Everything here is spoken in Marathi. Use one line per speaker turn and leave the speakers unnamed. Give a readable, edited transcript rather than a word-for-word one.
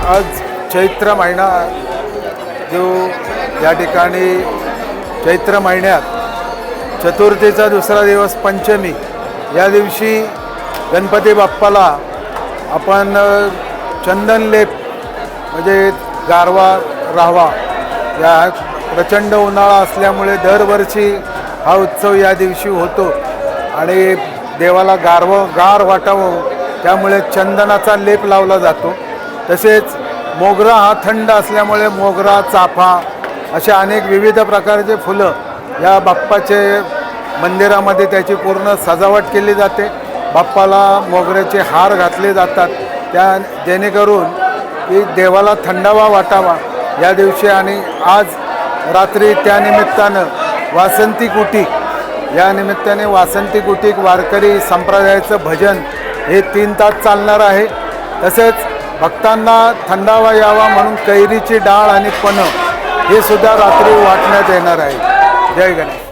आज चैत्र महिना जो या ठिकाणी चैत्र महिन्यात चतुर्थीचा दुसरा दिवस पंचमी या दिवशी गणपती बाप्पाला आपण चंदन लेप म्हणजे गारवा राहावा या प्रचंड उन्हाळा असल्यामुळे दरवर्षी हा उत्सव या दिवशी होतो आणि देवाला गार वाटावं त्यामुळे चंदनाचा लेप लावला जातो। तसेच मोगरा हा थंड असल्यामुळे मोगरा चाफा अशा अनेक विविध प्रकारचे फुलं या बाप्पाचे मंदिरामध्ये त्याची पूर्ण सजावट केली जाते। बाप्पाला मोगऱ्याचे हार घातले जातात त्या जेणेकरून की देवाला थंडावा वाटावा या दिवशी। आणि आज रात्री त्यानिमित्तानं वासंती कुटीक या निमित्ताने वासंती कुटीक वारकरी संप्रदायाचं भजन हे 3 तास चालणार आहे। तसेच भक्तांना थंडावा यावा म्हणून कैरीची डाळ आणि पन्ह हे सुद्धा रात्री वाटण्यात येणार आहे। जय गणेश।